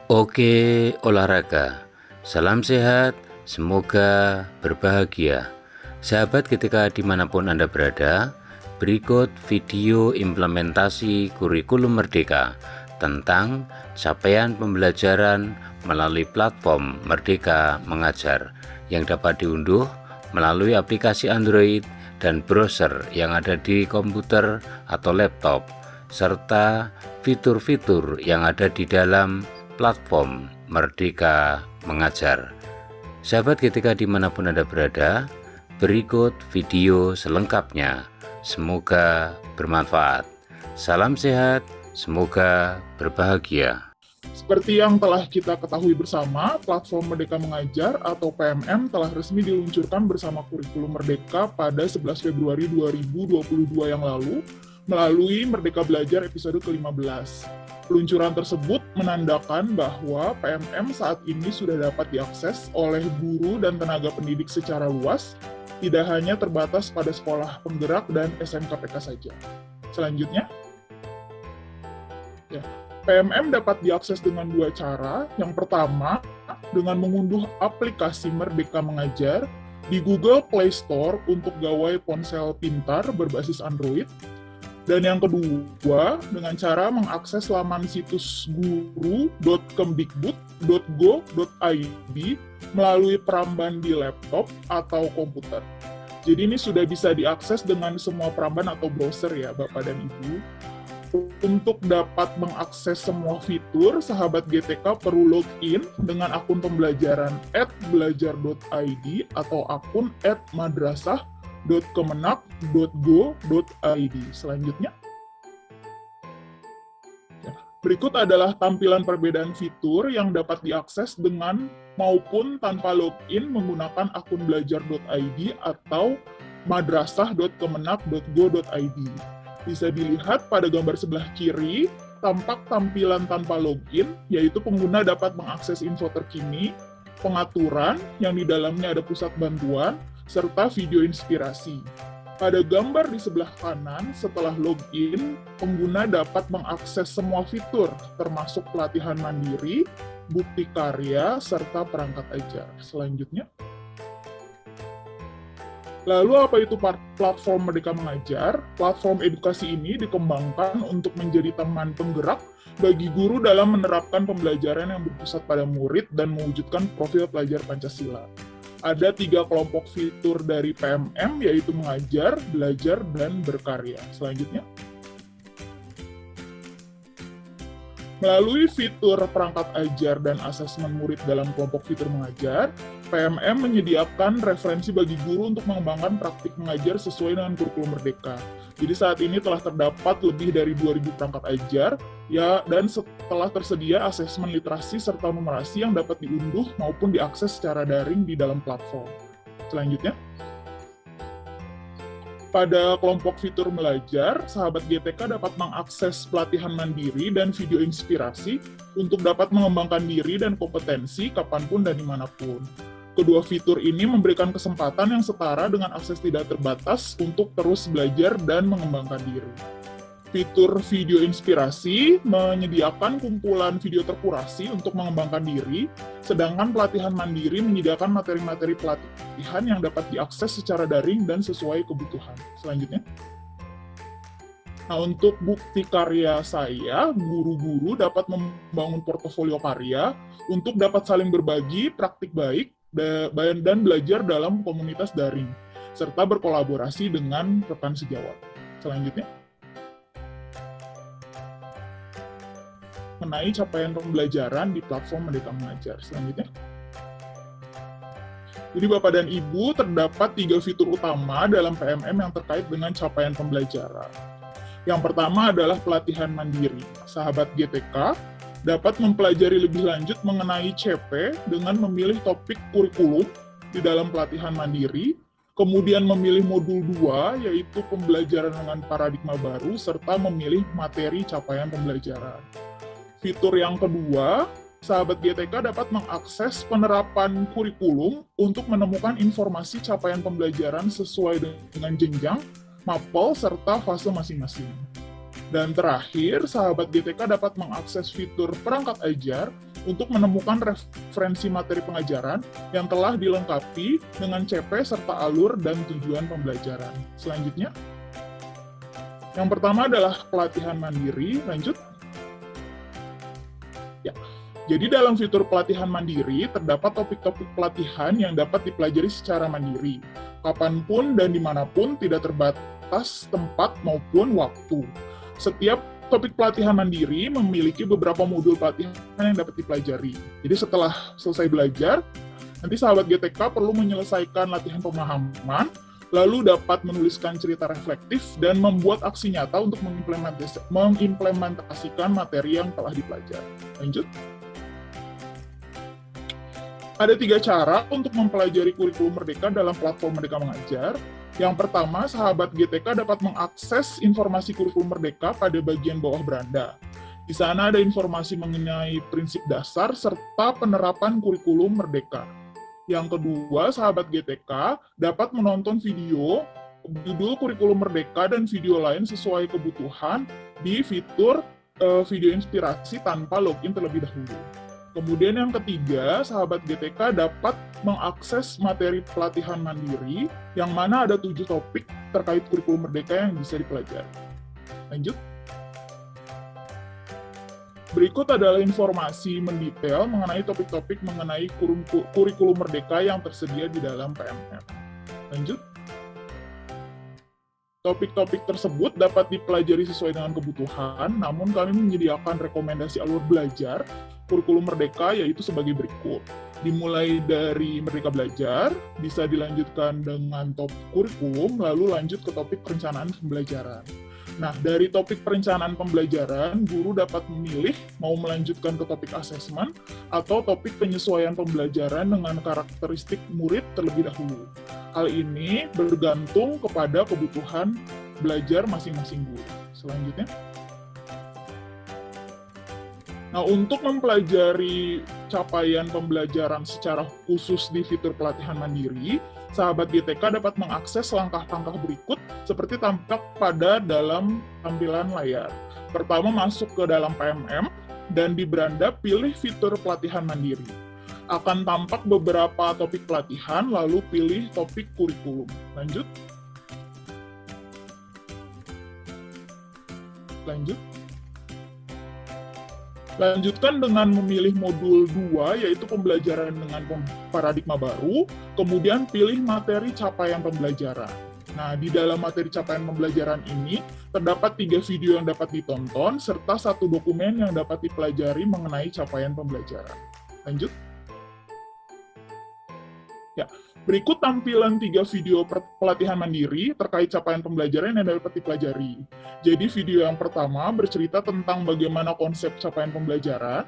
Oke, olahraga. Salam sehat, semoga berbahagia. Sahabat, ketika dimanapun Anda berada, berikut video implementasi kurikulum Merdeka tentang capaian pembelajaran melalui platform Merdeka Mengajar yang dapat diunduh melalui aplikasi Android dan browser yang ada di komputer atau laptop, serta fitur-fitur yang ada di dalam platform Merdeka Mengajar. Sahabat, ketika dimanapun Anda berada, berikut video selengkapnya. Semoga bermanfaat. Salam sehat, semoga berbahagia. Seperti yang telah kita ketahui bersama, platform Merdeka Mengajar atau PMM telah resmi diluncurkan bersama kurikulum Merdeka pada 11 Februari 2022 yang lalu melalui Merdeka Belajar episode ke-15. Peluncuran tersebut menandakan bahwa PMM saat ini sudah dapat diakses oleh guru dan tenaga pendidik secara luas, tidak hanya terbatas pada sekolah penggerak dan SMKPK saja. Selanjutnya, PMM dapat diakses dengan dua cara. Yang pertama, dengan mengunduh aplikasi Merdeka Mengajar di Google Play Store untuk gawai ponsel pintar berbasis Android. Dan yang kedua, dengan cara mengakses laman situs guru.kemdikbud.go.id melalui peramban di laptop atau komputer. Jadi ini sudah bisa diakses dengan semua peramban atau browser ya, Bapak dan Ibu. Untuk dapat mengakses semua fitur, sahabat GTK perlu login dengan akun pembelajaran @belajar.id atau akun @madrasah.kemenak.go.id. Selanjutnya, berikut adalah tampilan perbedaan fitur yang dapat diakses dengan maupun tanpa login menggunakan akun belajar.id atau madrasah.kemenak.go.id. Bisa dilihat pada gambar sebelah kiri, tampak tampilan tanpa login, yaitu pengguna dapat mengakses info terkini, pengaturan yang di dalamnya ada pusat bantuan, serta video inspirasi. Pada gambar di sebelah kanan, setelah login, pengguna dapat mengakses semua fitur, termasuk pelatihan mandiri, bukti karya, serta perangkat ajar. Selanjutnya, lalu apa itu platform Merdeka Mengajar? Platform edukasi ini dikembangkan untuk menjadi teman penggerak bagi guru dalam menerapkan pembelajaran yang berpusat pada murid dan mewujudkan profil pelajar Pancasila. Ada 3 kelompok fitur dari PMM, yaitu mengajar, belajar, dan berkarya. Selanjutnya, melalui fitur perangkat ajar dan asesmen murid dalam kelompok fitur mengajar, PMM menyediakan referensi bagi guru untuk mengembangkan praktik mengajar sesuai dengan kurikulum Merdeka. Jadi saat ini telah terdapat lebih dari 2.000 perangkat ajar, ya, dan telah tersedia asesmen literasi serta numerasi yang dapat diunduh maupun diakses secara daring di dalam platform. Selanjutnya, pada kelompok fitur belajar, sahabat GTK dapat mengakses pelatihan mandiri dan video inspirasi untuk dapat mengembangkan diri dan kompetensi kapanpun dan dimanapun. Kedua fitur ini memberikan kesempatan yang setara dengan akses tidak terbatas untuk terus belajar dan mengembangkan diri. Fitur video inspirasi menyediakan kumpulan video terkurasi untuk mengembangkan diri, sedangkan pelatihan mandiri menyediakan materi-materi pelatihan yang dapat diakses secara daring dan sesuai kebutuhan. Selanjutnya, nah, untuk bukti karya saya, guru-guru dapat membangun portofolio karya untuk dapat saling berbagi praktik baik dan belajar dalam komunitas daring, serta berkolaborasi dengan rekan sejawat. Selanjutnya, mengenai capaian pembelajaran di platform Merdeka Mengajar. Selanjutnya, jadi Bapak dan Ibu, terdapat 3 fitur utama dalam PMM yang terkait dengan capaian pembelajaran. Yang pertama adalah pelatihan mandiri. Sahabat GTK dapat mempelajari lebih lanjut mengenai CP dengan memilih topik kurikulum di dalam pelatihan mandiri, kemudian memilih modul 2, yaitu pembelajaran dengan paradigma baru, serta memilih materi capaian pembelajaran. Fitur yang kedua, sahabat GTK dapat mengakses penerapan kurikulum untuk menemukan informasi capaian pembelajaran sesuai dengan jenjang, mapel, serta fase masing-masing. Dan terakhir, sahabat GTK dapat mengakses fitur perangkat ajar untuk menemukan referensi materi pengajaran yang telah dilengkapi dengan CP serta alur dan tujuan pembelajaran. Selanjutnya, yang pertama adalah pelatihan mandiri. Lanjut. Ya. Jadi dalam fitur pelatihan mandiri, terdapat topik-topik pelatihan yang dapat dipelajari secara mandiri, kapanpun dan dimanapun, tidak terbatas tempat maupun waktu. Setiap topik pelatihan mandiri memiliki beberapa modul pelatihan yang dapat dipelajari. Jadi setelah selesai belajar, nanti sahabat GTK perlu menyelesaikan latihan pemahaman, lalu dapat menuliskan cerita reflektif dan membuat aksi nyata untuk mengimplementasikan materi yang telah dipelajari. Lanjut. Ada 3 cara untuk mempelajari kurikulum Merdeka dalam platform Merdeka Mengajar. Yang pertama, sahabat GTK dapat mengakses informasi kurikulum Merdeka pada bagian bawah beranda. Di sana ada informasi mengenai prinsip dasar serta penerapan kurikulum Merdeka. Yang kedua, sahabat GTK dapat menonton video judul kurikulum Merdeka dan video lain sesuai kebutuhan di fitur video inspirasi tanpa login terlebih dahulu. Kemudian yang ketiga, sahabat GTK dapat mengakses materi pelatihan mandiri yang mana ada 7 topik terkait kurikulum Merdeka yang bisa dipelajari. Lanjut. Berikut adalah informasi mendetail mengenai topik-topik mengenai kurikulum Merdeka yang tersedia di dalam PMM. Lanjut. Topik-topik tersebut dapat dipelajari sesuai dengan kebutuhan, namun kami menyediakan rekomendasi alur belajar kurikulum Merdeka yaitu sebagai berikut. Dimulai dari Merdeka Belajar, bisa dilanjutkan dengan topik kurikulum, lalu lanjut ke topik perencanaan pembelajaran. Nah, dari topik perencanaan pembelajaran, guru dapat memilih mau melanjutkan ke topik asesmen atau topik penyesuaian pembelajaran dengan karakteristik murid terlebih dahulu. Hal ini bergantung kepada kebutuhan belajar masing-masing guru. Selanjutnya. Nah, untuk mempelajari capaian pembelajaran secara khusus di fitur pelatihan mandiri, sahabat GTK dapat mengakses langkah-langkah berikut seperti tampak pada dalam tampilan layar. Pertama, masuk ke dalam PMM, dan di beranda pilih fitur pelatihan mandiri. Akan tampak beberapa topik pelatihan, lalu pilih topik kurikulum. Lanjut. Lanjut. Lanjutkan dengan memilih modul 2, yaitu pembelajaran dengan paradigma baru, kemudian pilih materi capaian pembelajaran. Nah, di dalam materi capaian pembelajaran ini, terdapat 3 video yang dapat ditonton, serta 1 dokumen yang dapat dipelajari mengenai capaian pembelajaran. Lanjut. Ya, berikut tampilan 3 video pelatihan mandiri terkait capaian pembelajaran yang dapat dipelajari. Jadi video yang pertama bercerita tentang bagaimana konsep capaian pembelajaran,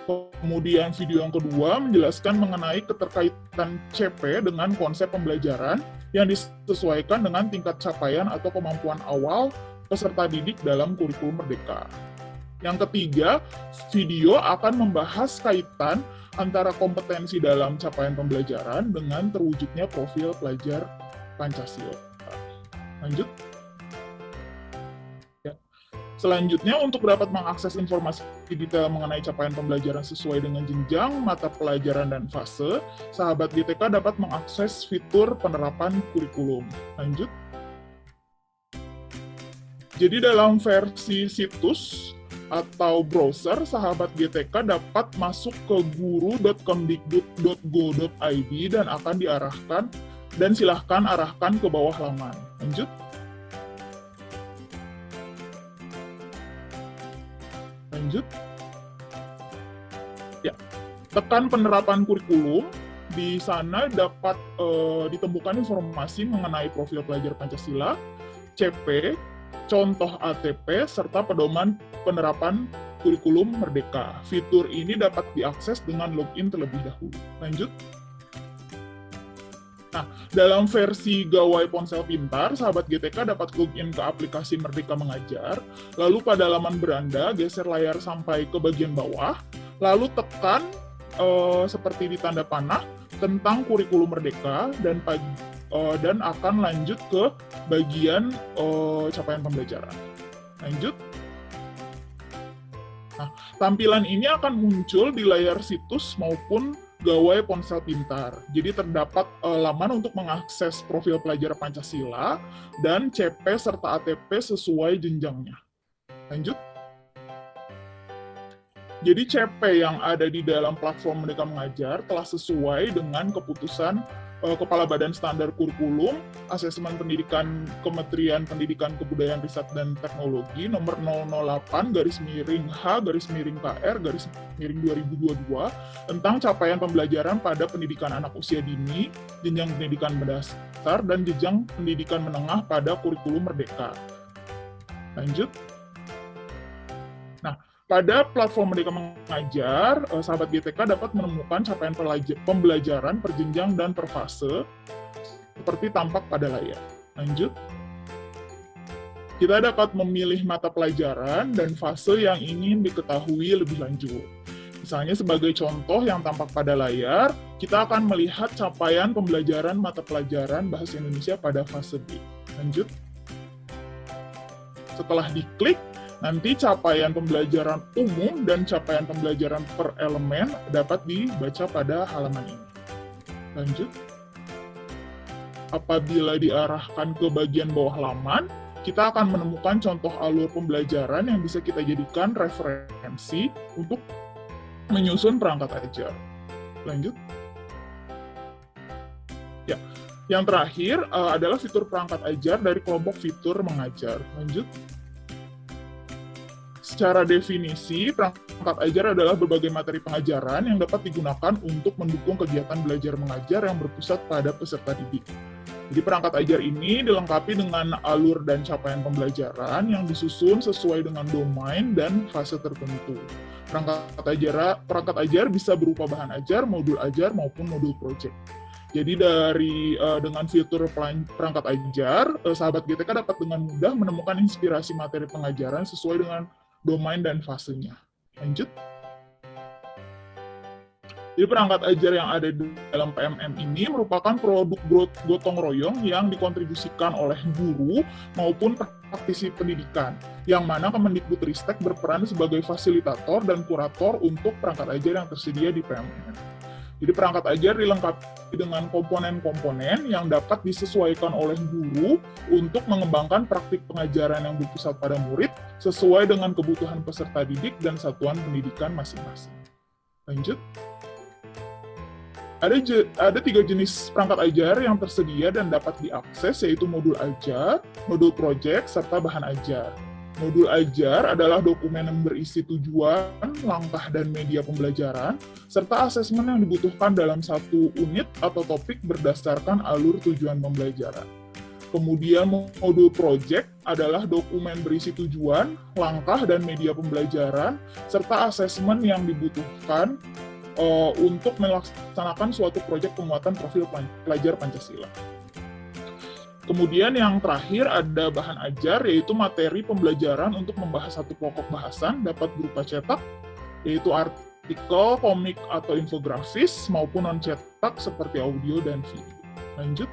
kemudian video yang kedua menjelaskan mengenai keterkaitan CP dengan konsep pembelajaran yang disesuaikan dengan tingkat capaian atau kemampuan awal peserta didik dalam kurikulum Merdeka. Yang ketiga, video akan membahas kaitan antara kompetensi dalam capaian pembelajaran dengan terwujudnya profil pelajar Pancasila. Lanjut. Ya. Selanjutnya, untuk dapat mengakses informasi detail mengenai capaian pembelajaran sesuai dengan jenjang, mata pelajaran, dan fase, sahabat GTK dapat mengakses fitur penerapan kurikulum. Lanjut. Jadi dalam versi situs atau browser, sahabat GTK dapat masuk ke guru.kemdikbud.go.id dan akan diarahkan, dan silahkan arahkan ke bawah halaman. Lanjut. Lanjut. Ya, tekan penerapan kurikulum. Di sana dapat ditemukan informasi mengenai profil pelajar Pancasila, CP, contoh ATP, serta pedoman penerapan kurikulum Merdeka. Fitur ini dapat diakses dengan login terlebih dahulu. Lanjut. Nah, dalam versi gawai ponsel pintar, sahabat GTK dapat login ke aplikasi Merdeka Mengajar, lalu pada halaman beranda, geser layar sampai ke bagian bawah, lalu tekan seperti di tanda panah tentang kurikulum Merdeka, dan akan lanjut ke bagian capaian pembelajaran. Lanjut. Nah, tampilan ini akan muncul di layar situs maupun gawai ponsel pintar. Jadi terdapat laman untuk mengakses profil pelajar Pancasila dan CP serta ATP sesuai jenjangnya. Lanjut. Jadi CP yang ada di dalam platform Merdeka Mengajar telah sesuai dengan keputusan Kepala Badan Standar Kurikulum, Asesmen Pendidikan Kementerian Pendidikan Kebudayaan Riset dan Teknologi nomor 008-H-KR-2022 tentang capaian pembelajaran pada pendidikan anak usia dini, jenjang pendidikan mendasar, dan jenjang pendidikan menengah pada kurikulum Merdeka. Lanjut. Nah, pada platform Merdeka Mengajar, sahabat GTK dapat menemukan capaian pembelajaran per jenjang dan per fase, seperti tampak pada layar. Lanjut. Kita dapat memilih mata pelajaran dan fase yang ingin diketahui lebih lanjut. Misalnya sebagai contoh yang tampak pada layar, kita akan melihat capaian pembelajaran mata pelajaran Bahasa Indonesia pada fase B. Lanjut. Setelah diklik, nanti capaian pembelajaran umum dan capaian pembelajaran per elemen dapat dibaca pada halaman ini. Lanjut. Apabila diarahkan ke bagian bawah halaman, kita akan menemukan contoh alur pembelajaran yang bisa kita jadikan referensi untuk menyusun perangkat ajar. Lanjut. Ya, yang terakhir adalah fitur perangkat ajar dari kelompok fitur mengajar. Lanjut. Secara definisi, perangkat ajar adalah berbagai materi pengajaran yang dapat digunakan untuk mendukung kegiatan belajar mengajar yang berpusat pada peserta didik. Jadi perangkat ajar ini dilengkapi dengan alur dan capaian pembelajaran yang disusun sesuai dengan domain dan fase tertentu. Perangkat ajar bisa berupa bahan ajar, modul ajar, maupun modul proyek. Jadi dengan fitur perangkat ajar, sahabat GTK dapat dengan mudah menemukan inspirasi materi pengajaran sesuai dengan domain dan fasenya. Lanjut. Jadi perangkat ajar yang ada di dalam PMM ini merupakan produk gotong royong yang dikontribusikan oleh guru maupun praktisi pendidikan, yang mana Kemendikbudristek berperan sebagai fasilitator dan kurator untuk perangkat ajar yang tersedia di PMM. Jadi perangkat ajar dilengkapi dengan komponen-komponen yang dapat disesuaikan oleh guru untuk mengembangkan praktik pengajaran yang berpusat pada murid sesuai dengan kebutuhan peserta didik dan satuan pendidikan masing-masing. Lanjut. Ada 3 jenis perangkat ajar yang tersedia dan dapat diakses, yaitu modul ajar, modul proyek, serta bahan ajar. Modul ajar adalah dokumen yang berisi tujuan, langkah, dan media pembelajaran, serta asesmen yang dibutuhkan dalam satu unit atau topik berdasarkan alur tujuan pembelajaran. Kemudian modul proyek adalah dokumen berisi tujuan, langkah, dan media pembelajaran, serta asesmen yang dibutuhkan untuk melaksanakan suatu proyek penguatan profil pelajar Pancasila. Kemudian yang terakhir ada bahan ajar, yaitu materi pembelajaran untuk membahas satu pokok bahasan dapat berupa cetak, yaitu artikel, komik, atau infografis, maupun non-cetak seperti audio dan video. Lanjut.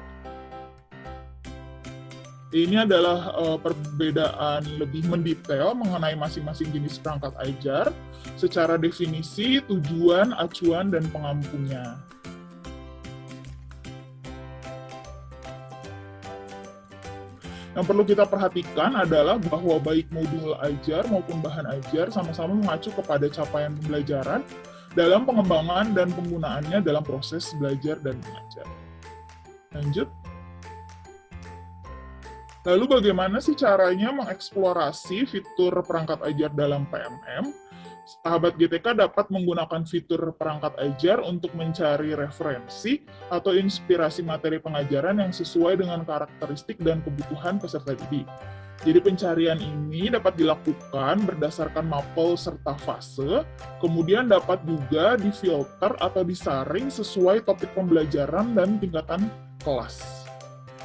Ini adalah perbedaan lebih mendetail mengenai masing-masing jenis perangkat ajar, secara definisi, tujuan, acuan, dan pengampunya. Yang perlu kita perhatikan adalah bahwa baik modul ajar maupun bahan ajar sama-sama mengacu kepada capaian pembelajaran dalam pengembangan dan penggunaannya dalam proses belajar dan mengajar. Lanjut. Lalu bagaimana sih caranya mengeksplorasi fitur perangkat ajar dalam PMM? Sahabat GTK dapat menggunakan fitur perangkat ajar untuk mencari referensi atau inspirasi materi pengajaran yang sesuai dengan karakteristik dan kebutuhan peserta didik. Jadi pencarian ini dapat dilakukan berdasarkan mapel serta fase, kemudian dapat juga difilter atau disaring sesuai topik pembelajaran dan tingkatan kelas.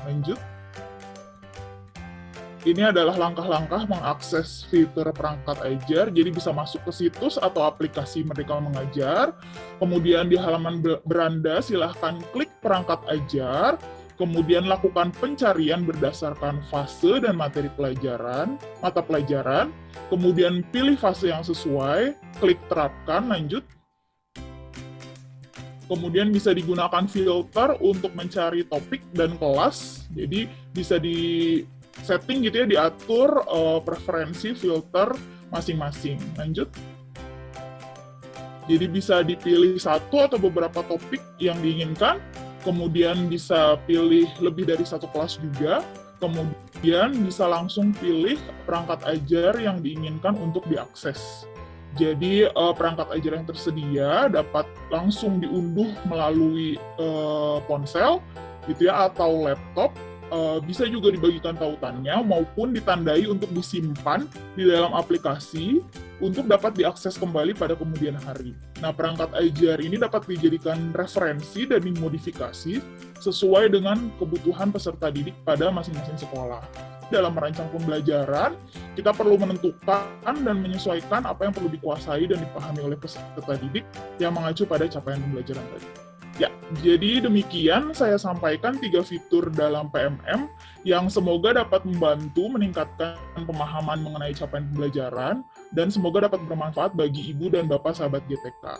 Lanjut. Ini adalah langkah-langkah mengakses fitur perangkat ajar, jadi bisa masuk ke situs atau aplikasi Merdeka Mengajar, kemudian di halaman beranda silahkan klik perangkat ajar, Kemudian lakukan pencarian berdasarkan fase dan mata pelajaran. Kemudian pilih fase yang sesuai, klik terapkan, lanjut. Kemudian bisa digunakan filter untuk mencari topik dan kelas. Jadi bisa di setting gitu ya, diatur preferensi filter masing-masing. Lanjut. Jadi bisa dipilih satu atau beberapa topik yang diinginkan. Kemudian bisa pilih lebih dari satu kelas juga, kemudian bisa langsung pilih perangkat ajar yang diinginkan untuk diakses. Jadi perangkat ajar yang tersedia dapat langsung diunduh melalui ponsel gitu ya, atau laptop. Bisa juga dibagikan tautannya maupun ditandai untuk disimpan di dalam aplikasi untuk dapat diakses kembali pada kemudian hari. Nah, perangkat ajar ini dapat dijadikan referensi dan dimodifikasi sesuai dengan kebutuhan peserta didik pada masing-masing sekolah. Dalam merancang pembelajaran, kita perlu menentukan dan menyesuaikan apa yang perlu dikuasai dan dipahami oleh peserta didik yang mengacu pada capaian pembelajaran tadi. Ya, jadi demikian saya sampaikan 3 fitur dalam PMM yang semoga dapat membantu meningkatkan pemahaman mengenai capaian pembelajaran dan semoga dapat bermanfaat bagi Ibu dan Bapak sahabat GTK.